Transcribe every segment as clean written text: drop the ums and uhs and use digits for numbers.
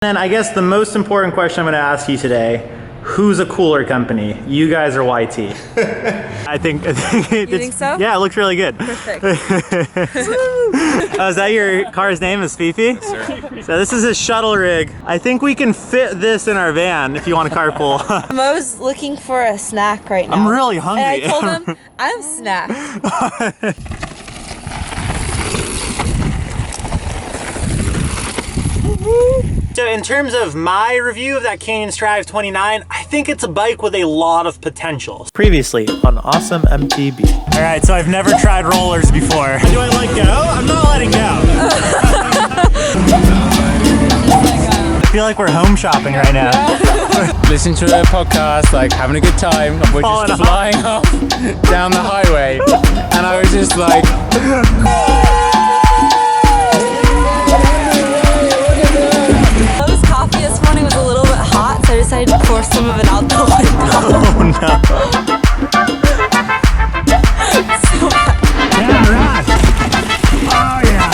And I guess the most important question I'm going to ask you today, who's a cooler company, you guys or YT? I think you think so? Yeah, it looks really good. Perfect. Oh, is that your car's name, is Fifi? Yes, sir. So this is his shuttle rig. I think we can fit this in our van if you want to carpool. Mo's looking for a snack right now. I'm really hungry. And I told him, I'm snack. So in terms of my review of that Canyon Strive 29, I think it's a bike with a lot of potential. Previously on Awesome MTB. All right, so I've never tried rollers before. Do I let go? I'm not letting go. I feel like we're home shopping right now. Listening to a podcast, like having a good time. We're just flying off down the highway, and I was just like. Coffee this morning was a little bit hot, so I decided to pour some of it out the window. Oh no. So bad. Damn right. Oh yeah.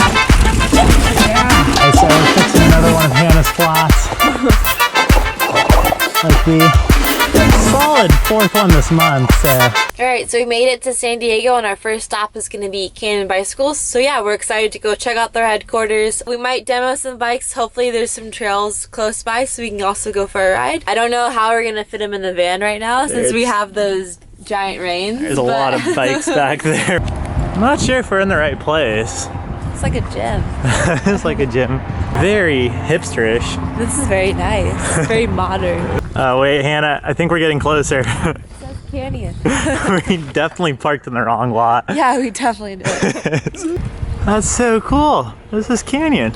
Yeah. Okay, so we're fixing another one of Hannah's flats. Like the solid fourth one this month, so. Alright, so we made it to San Diego, and our first stop is going to be Canyon Bicycles. So yeah, we're excited to go check out their headquarters. We might demo some bikes. Hopefully there's some trails close by so we can also go for a ride. I don't know how we're going to fit them in the van right now since we have those giant reins. There's a lot of bikes back there. I'm not sure if we're in the right place. It's like a gym. It's like a gym. Very hipsterish. This is very nice. It's very modern. Wait, Hannah, I think we're getting closer. It says Canyon. We definitely parked in the wrong lot. Yeah, we definitely did. That's so cool. This is Canyon.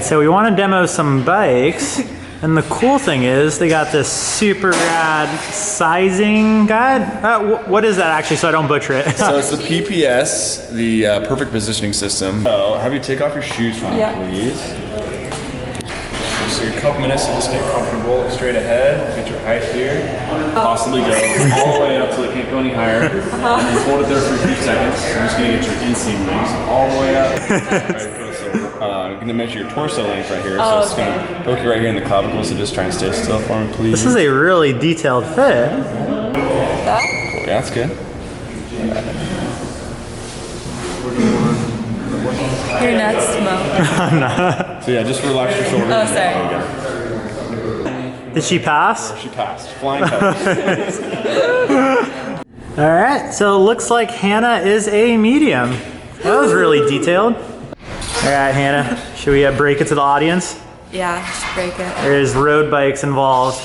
So we want to demo some bikes, and the cool thing is they got this super rad sizing guide. What is that actually, so I don't butcher it? So it's the PPS, the perfect positioning system. So have you take off your shoes for me, please. So your cup minutes to just get comfortable, look straight ahead, get your height here, possibly go all the way up so it can't go any higher, and then hold it there for a few seconds. I'm just gonna get your inseam rings all the way up. I'm gonna measure your torso length right here, so it's gonna poke you right here in the clavicle, so just try and stay still for me, please. This is a really detailed fit. That? Yeah, that's good. You're nuts, Mo. I'm not. So yeah, just relax your shoulders. Oh, sorry. Did she pass? She passed. Flying colors. All right, so it looks like Hannah is a medium. That was really detailed. All right, Hannah, should we break it to the audience? Yeah, just break it. There's road bikes involved.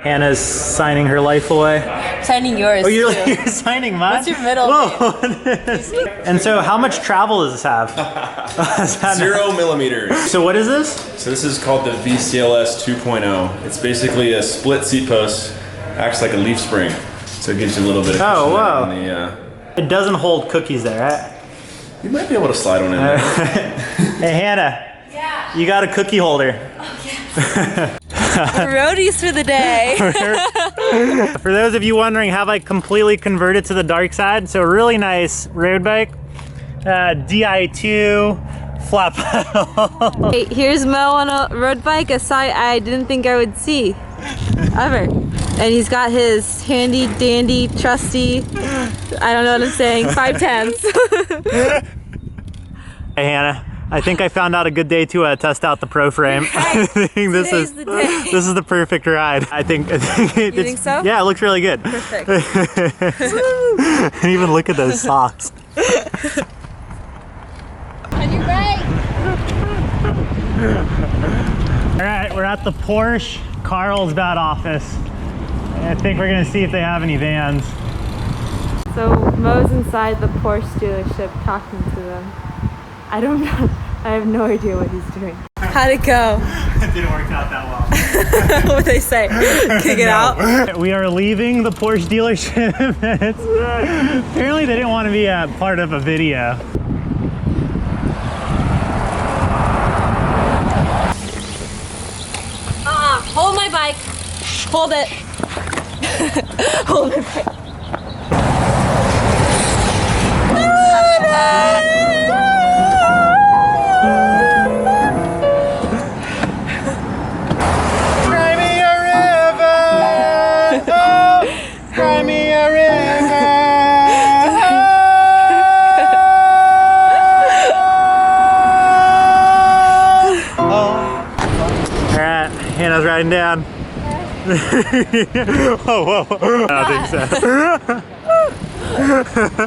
Hannah's signing her life away. Signing yours. Oh, you're too. signing mine? What's your middle name? And so how much travel does this have? 0 millimeters. So what is this? So this is called the VCLS 2.0. It's basically a split seat post, acts like a leaf spring. So it gives you a little bit of cushion wow. on the, It doesn't hold cookies there, right? You might be able to slide one in there. Hey Hannah. Yeah. You got a cookie holder. Roadies for the day. For those of you wondering, have I completely converted to the dark side? So really nice road bike, DI2, flat pedal. Hey, here's Mo on a road bike, a sight I didn't think I would see, ever. And he's got his handy dandy trusty, I don't know what I'm saying, 510s. Hey Hannah. I think I found out a good day to test out the Pro Frame. I think this is the perfect ride. I think You think so? Yeah, it looks really good. Perfect. And even look at those socks. On your bike. All right, we're at the Porsche Carlsbad office. I think we're gonna see if they have any vans. So Mo's inside the Porsche dealership talking to them. I don't know. I have no idea what he's doing. How'd it go? It didn't work out that well. What'd they say? Kick it out? We are leaving the Porsche dealership. Apparently they didn't want to be a part of a video. Hold my bike. Hold it. Hold my bike. Hannah's riding down. Whoa. I don't think so.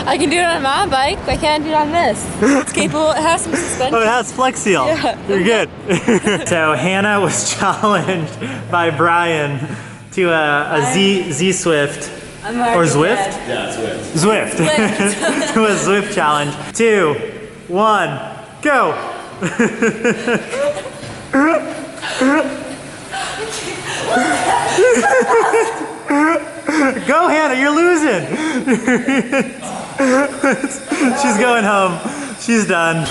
I can do it on my bike. I can't do it on this. It's capable. It has some suspension. Oh, it has Flex Seal. Yeah. You're good. So Hannah was challenged by Brian to a Z Swift. Or Zwift? Yeah, it's Zwift. To a Zwift challenge. 2, 1, go. Go, Hannah, you're losing. She's going home. She's done.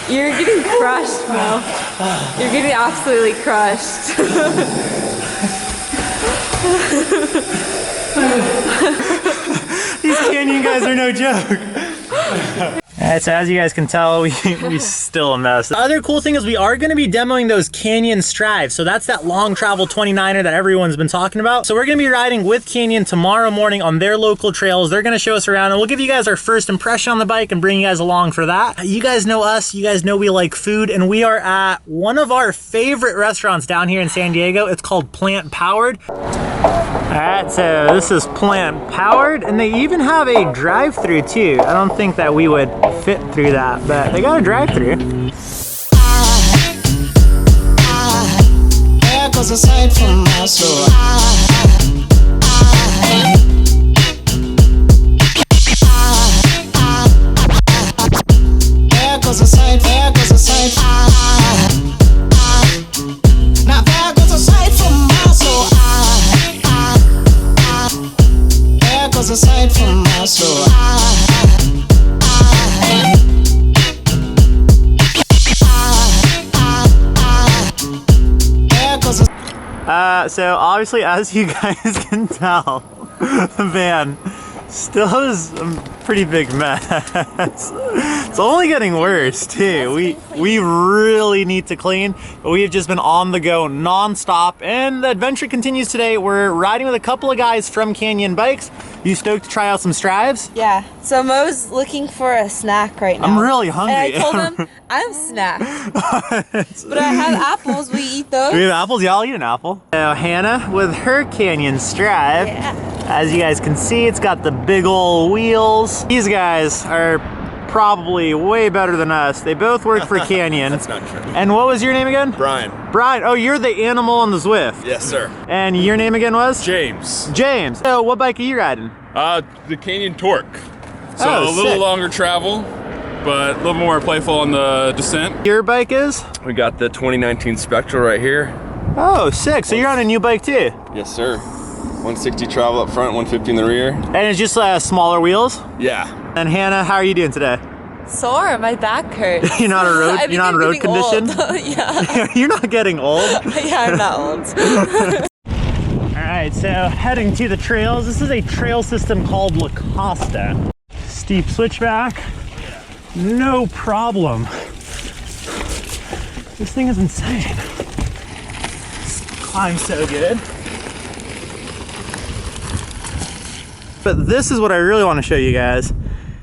You're getting crushed, Mo. You're getting absolutely crushed. These canyon guys are no joke. Alright, so as you guys can tell, we still a mess. The other cool thing is we are going to be demoing those Canyon Strives. So that's that long travel 29er that everyone's been talking about. So we're going to be riding with Canyon tomorrow morning on their local trails. They're going to show us around and we'll give you guys our first impression on the bike and bring you guys along for that. You guys know us, you guys know we like food, and we are at one of our favorite restaurants down here in San Diego. It's called Plant Powered. Alright, so this is Plant Powered, and they even have a drive-thru too. I don't think that we would fit through that, but they got a drive-thru. There goes a sight from my soul. There goes a sight, there goes a sight. Now there goes a sight from my soul. There goes a sight from my soul. So obviously, as you guys can tell, the van still is a pretty big mess. It's only getting worse too. We really need to clean, but we have just been on the go non-stop, and the adventure continues today. We're riding with a couple of guys from Canyon Bikes. You stoked to try out some Strives? Yeah. So Mo's looking for a snack right now. I'm really hungry. And I told him I'm snack. But I have apples. We eat those. Do we have apples? Yeah, I'll eat an apple. So Hannah with her Canyon Strive. Yeah. As you guys can see, it's got the big old wheels. These guys are probably way better than us. They both work for Canyon. That's not true. And what was your name again? Brian. Brian. Oh, you're the animal on the Zwift. Yes, sir. And your name again was? James. James. So what bike are you riding? The Canyon Torque. So Oh, a little sick. longer travel, but a little more playful on the descent. Your bike is? We got the 2019 Spectra right here. Oh, sick. So you're on a new bike too? Yes, sir. 160 travel up front, 150 in the rear. And it's just smaller wheels? Yeah. And Hannah, how are you doing today? Sore, my back hurts. You're not a road. I think You're not I'm on road getting condition. old. Yeah. You're not getting old. Yeah, I'm not old. All right, so heading to the trails. This is a trail system called La Costa. Steep switchback, no problem. This thing is insane. Climbs so good. But this is what I really want to show you guys.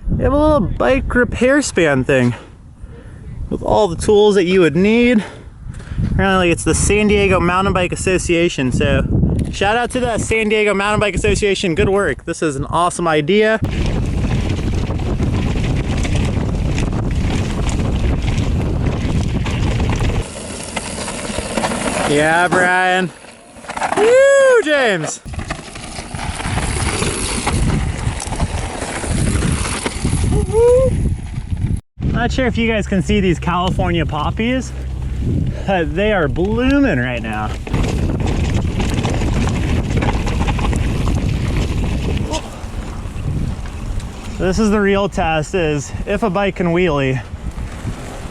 We have a little bike repair span thing with all the tools that you would need. Apparently it's the San Diego Mountain Bike Association, so shout out to the San Diego Mountain Bike Association, good work. This is an awesome idea. Yeah, Brian. Woo, James. Not sure if you guys can see these California poppies. They are blooming right now. So this is the real test, is if a bike can wheelie.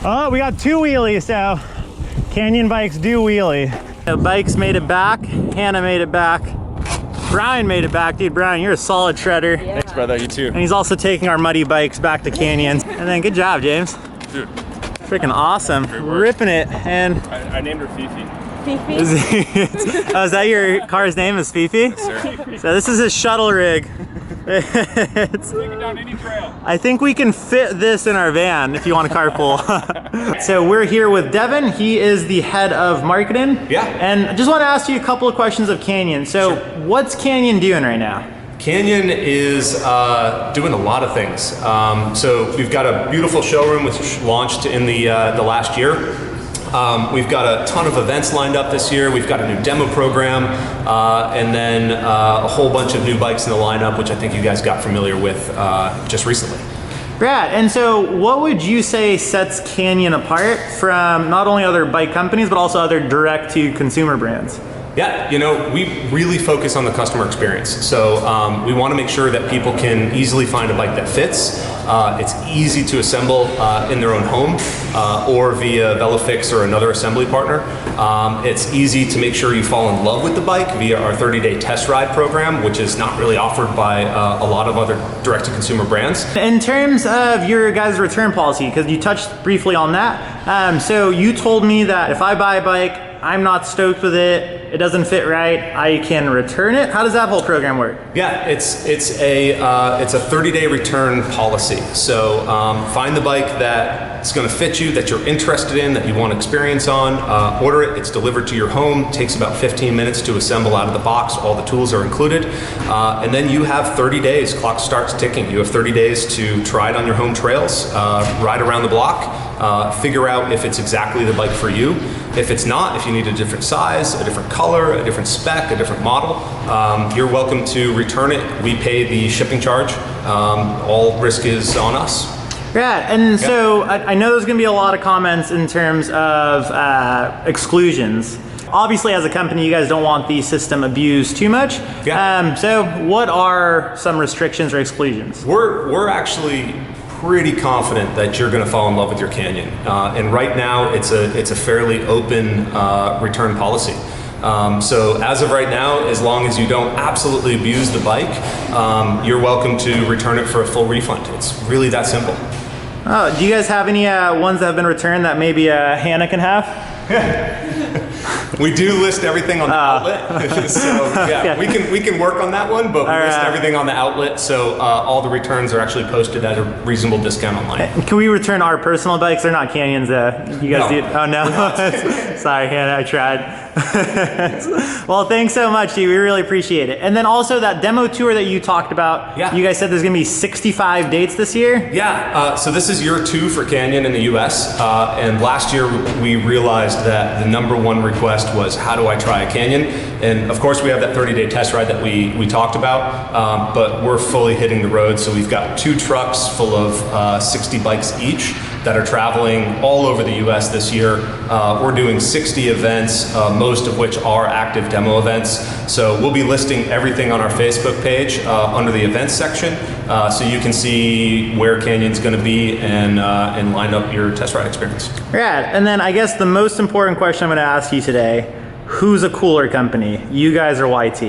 Oh, we got two wheelies, so Canyon bikes do wheelie. The bikes made it back, Hannah made it back, Brian made it back. Dude, Brian, you're a solid shredder. Yeah. Thanks, brother. You too. And he's also taking our muddy bikes back to Canyons. And then good job, James. Dude. Freaking awesome. Ripping it. And I named her Fifi. oh, is that your car's name, is Fifi? Sir. So this is his shuttle rig. Take it down any trail. I think we can fit this in our van if you want to carpool. So we're here with Devin. He is the head of marketing. Yeah. And I just want to ask you a couple of questions of Canyon. So what's Canyon doing right now? Canyon is doing a lot of things. So we've got a beautiful showroom which launched in the last year. We've got a ton of events lined up this year. We've got a new demo program, and then a whole bunch of new bikes in the lineup, which I think you guys got familiar with just recently. Brad, and so what would you say sets Canyon apart from not only other bike companies, but also other direct-to-consumer brands? Yeah, you know, we really focus on the customer experience. So we want to make sure that people can easily find a bike that fits. It's easy to assemble in their own home or via VeloFix or another assembly partner. It's easy to make sure you fall in love with the bike via our 30-day test ride program, which is not really offered by a lot of other direct-to-consumer brands. In terms of your guys' return policy, because you touched briefly on that, so you told me that if I buy a bike, I'm not stoked with it, it doesn't fit right, I can return it. How does that whole program work? Yeah, it's a 30-day return policy. So find the bike that's going to fit you, that you're interested in, that you want experience on, order it, it's delivered to your home, takes about 15 minutes to assemble out of the box, all the tools are included, and then you have 30 days, clock starts ticking. You have 30 days to try it on your home trails, ride around the block, figure out if it's exactly the bike for you. If it's not, if you need a different size, a different color, a different spec, a different model, you're welcome to return it. We pay the shipping charge. All risk is on us. Yeah, and so I know there's gonna be a lot of comments in terms of exclusions. Obviously, as a company, you guys don't want the system abused too much. Yeah. So what are some restrictions or exclusions? We're actually pretty confident that you're going to fall in love with your Canyon, and right now it's a fairly open return policy. So as of right now, as long as you don't absolutely abuse the bike, you're welcome to return it for a full refund. It's really that simple. Oh, do you guys have any ones that have been returned that maybe Hannah can have? We do list everything on the outlet, so yeah, we can work on that one, but we list everything on the outlet, so all the returns are actually posted at a reasonable discount online. Can we return our personal bikes? They're not Canyons. You guys do? Oh no, sorry, Hannah, I tried. Well, thanks so much, dude. We really appreciate it. And then also that demo tour that you talked about. Yeah. You guys said there's gonna be 65 dates this year. Yeah. So this is year 2 for Canyon in the U.S. And last year we realized that the #1 request was, how do I try a Canyon? And of course we have that 30-day test ride that we talked about, but we're fully hitting the road. So we've got 2 trucks full of 60 bikes each that are traveling all over the U.S. this year. We're doing 60 events, most of which are active demo events. So we'll be listing everything on our Facebook page under the events section, so you can see where Canyon's going to be and line up your test ride experience. Rad. And then I guess the most important question I'm going to ask you today: who's a cooler company, you guys or YT?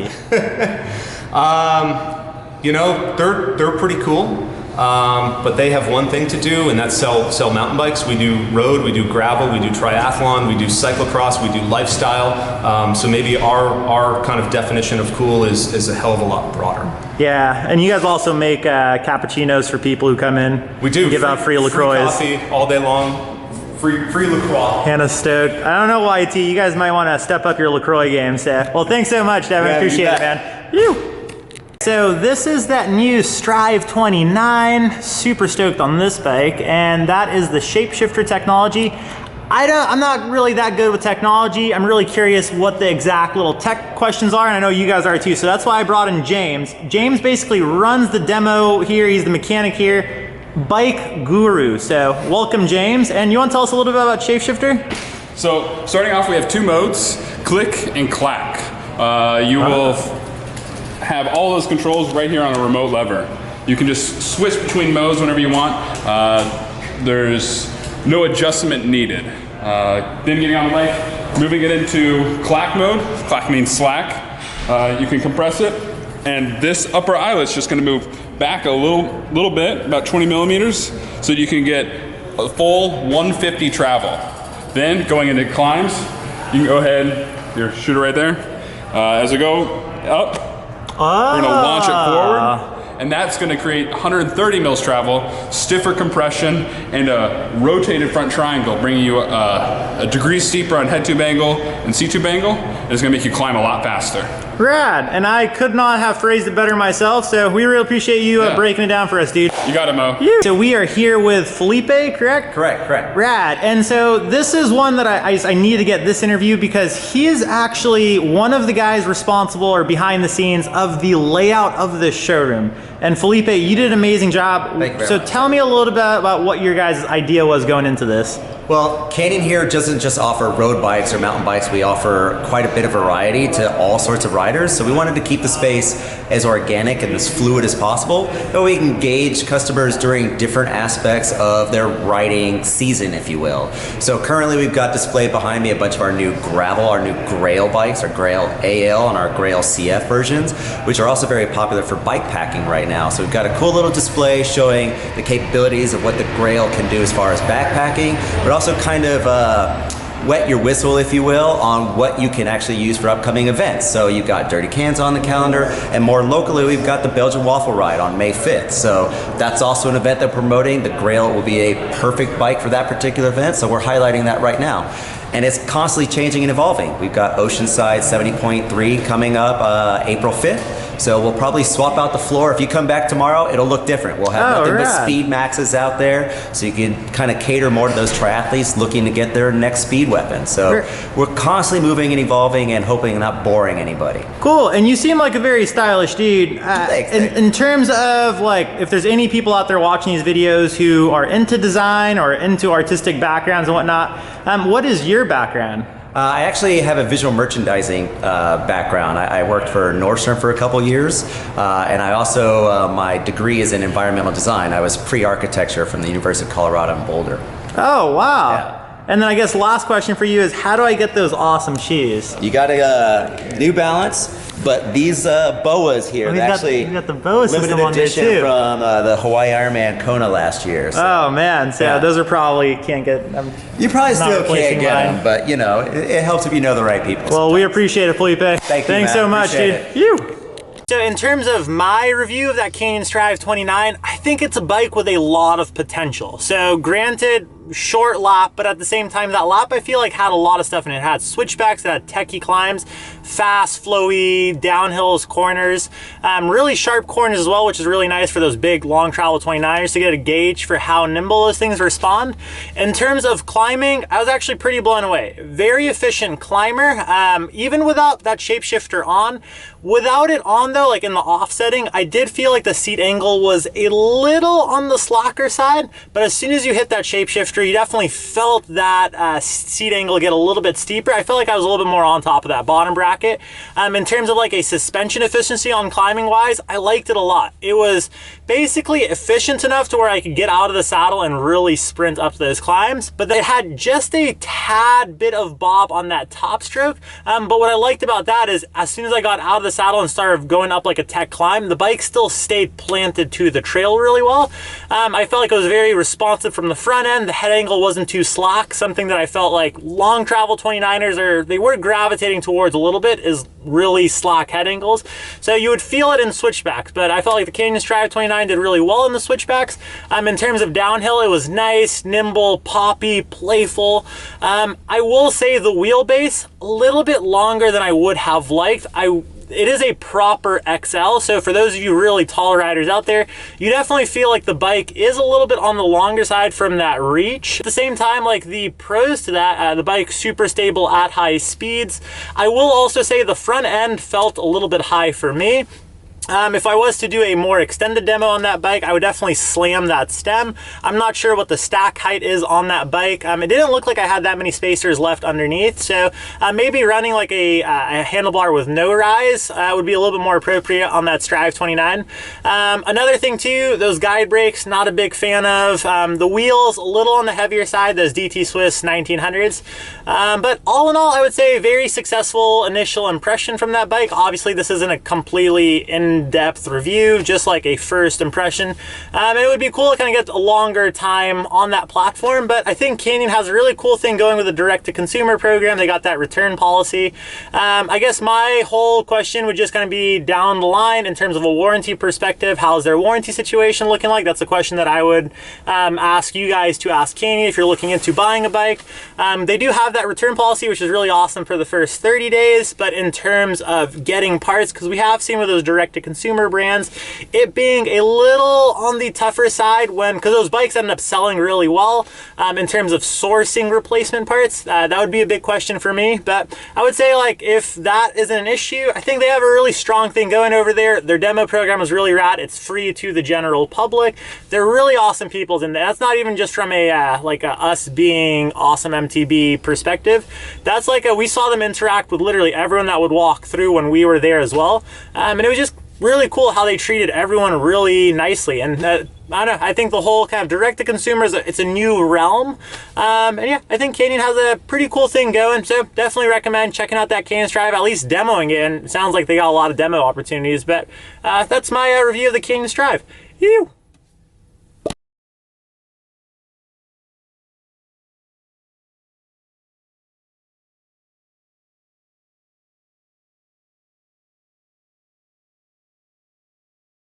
You know, they're pretty cool. But they have one thing to do, and that's sell mountain bikes. We do road, we do gravel, we do triathlon, we do cyclocross, we do lifestyle. So maybe our kind of definition of cool is a hell of a lot broader. Yeah, and you guys also make cappuccinos for people who come in. We do. Give out free LaCroix. Free coffee all day long. Free LaCroix. Hannah's stoked. I don't know, YT. You guys might want to step up your LaCroix game. So, well, thanks so much, Devin. Yeah, appreciate it, man. Woo! So this is that new Strive 29. Super stoked on this bike, and that is the shapeshifter technology. I'm not really that good with technology. I'm really curious what the exact little tech questions are, and I know you guys are too, so that's why I brought in James. James basically runs the demo here. He's the mechanic here, bike guru. So welcome, James. And you want to tell us a little bit about shapeshifter? So starting off, we have 2 modes, click and clack. You will have all those controls right here on a remote lever. You can just switch between modes whenever you want. There's no adjustment needed. Then getting on the bike, moving it into clack mode. Clack means slack. You can compress it, and this upper eyelet's just going to move back a little bit, about 20 millimeters, so you can get a full 150 travel. Then going into climbs, you can go ahead, your shooter right there. As I go up, we're gonna launch it forward, and that's gonna create 130 mils travel, stiffer compression, and a rotated front triangle, bringing you a degree steeper on head tube angle and seat tube angle, and it's gonna make you climb a lot faster. Rad, and I could not have phrased it better myself, so we really appreciate you breaking it down for us, dude. You got it, Mo. So we are here with Felipe, correct? Correct. Rad, and so this is one that I need to get this interview because he is actually one of the guys responsible or behind the scenes of the layout of this showroom. And Felipe, you did an amazing job. Thank you very so much. tell me a little bit about what your guys' idea was going into this. Well, Canyon here doesn't just offer road bikes or mountain bikes. We offer quite a bit of variety to all sorts of riders. So we wanted to keep the space as organic and as fluid as possible, but we can engage customers during different aspects of their riding season, if you will. So currently we've got displayed behind me a bunch of our new gravel, our new Grail bikes, our Grail AL and our Grail CF versions, which are also very popular for bike packing right now. So we've got a cool little display showing the capabilities of what the Grail can do as far as backpacking, but also kind of wet your whistle, if you will, on what you can actually use for upcoming events. So you've got Dirty Cans on the calendar, and more locally, we've got the Belgian Waffle Ride on May 5th. So that's also an event they're promoting. The Grail will be a perfect bike for that particular event, so we're highlighting that right now. And it's constantly changing and evolving. We've got Oceanside 70.3 coming up April 5th. So we'll probably swap out the floor. If you come back tomorrow, it'll look different. We'll have nothing but speed maxes out there, so you can kind of cater more to those triathletes looking to get their next speed weapon. So we're constantly moving and evolving and hoping not boring anybody. Cool, and you seem like a very stylish dude. Thanks. In terms of like, if there's any people out there watching these videos who are into design or into artistic backgrounds and whatnot, what is your background? I actually have a visual merchandising background. I worked for Nordstrom for a couple years, and I also, my degree is in environmental design. I was pre-architecture from the University of Colorado in Boulder. Oh, wow. Yeah. And then I guess last question for you is, how do I get those awesome shoes? You got a New Balance, but these boas here, we got the boa system limited on there edition too. from the Hawaii Ironman Kona last year. So. Oh man, so yeah, those are probably can't get. You probably still replacing can't get mine. them, but you know, it helps if you know the right people. Well, we appreciate it, Felipe. Thanks man. So much, dude. Appreciate Phew. So in terms of my review of that Canyon Strive 29, I think it's a bike with a lot of potential. So granted, short lap, but at the same time, that lap I feel like had a lot of stuff in it. It had switchbacks, it had techie climbs, fast, flowy, downhills, corners, really sharp corners as well, which is really nice for those big long travel 29ers to get a gauge for how nimble those things respond. In terms of climbing, I was actually pretty blown away. Very efficient climber, even without that shapeshifter on. Without it on though, like in the offsetting, I did feel like the seat angle was a little on the slacker side, but as soon as you hit that shapeshifter, you definitely felt that seat angle get a little bit steeper. I felt like I was a little bit more on top of that bottom bracket. In terms of like a suspension efficiency on climbing wise, I liked it a lot. It was basically efficient enough to where I could get out of the saddle and really sprint up those climbs, but they had just a tad bit of bob on that top stroke. But what I liked about that is as soon as I got out of the saddle and started going up like a tech climb, the bike still stayed planted to the trail really well. I felt like it was very responsive from the front end. The head angle wasn't too slack, something that I felt like long travel 29ers they were gravitating towards a little bit, is really slack head angles. So you would feel it in switchbacks, but I felt like the Canyon Strive 29 did really well in the switchbacks. In terms of downhill, it was nice, nimble, poppy, playful. I will say the wheelbase, a little bit longer than I would have liked. It is a proper XL, so for those of you really tall riders out there, you definitely feel like the bike is a little bit on the longer side from that reach. At the same time, like the pros to that, the bike's super stable at high speeds. I will also say the front end felt a little bit high for me. If I was to do a more extended demo on that bike, I would definitely slam that stem. I'm not sure what the stack height is on that bike. It didn't look like I had that many spacers left underneath, so maybe running like a handlebar with no rise would be a little bit more appropriate on that Strive 29. Another thing too, those guide brakes, not a big fan of. The wheels, a little on the heavier side, those DT Swiss 1900s. But all in all, I would say a very successful initial impression from that bike. Obviously, this isn't a completely in-depth review, just like a first impression. It would be cool to kind of get a longer time on that platform, but I think Canyon has a really cool thing going with the direct-to-consumer program. They got that return policy. I guess my whole question would just kind of be down the line in terms of a warranty perspective. How's their warranty situation looking like? That's a question that I would ask you guys to ask Canyon if you're looking into buying a bike. They do have that return policy, which is really awesome for the first 30 days, but in terms of getting parts, because we have seen with those direct-to-consumer brands, it being a little on the tougher side because those bikes ended up selling really well in terms of sourcing replacement parts. That would be a big question for me, but I would say like if that isn't an issue, I think they have a really strong thing going over there. Their demo program is really rad. It's free to the general public. They're really awesome people in there. That's not even just from a us being awesome MTB perspective. That's like we saw them interact with literally everyone that would walk through when we were there as well, and it was just really cool how they treated everyone really nicely. And I don't know, I think the whole kind of direct-to-consumer it's a new realm. And yeah, I think Canyon has a pretty cool thing going, so definitely recommend checking out that Canyon Strive, at least demoing it, and it sounds like they got a lot of demo opportunities. But that's my review of the Canyon Strive. Ew.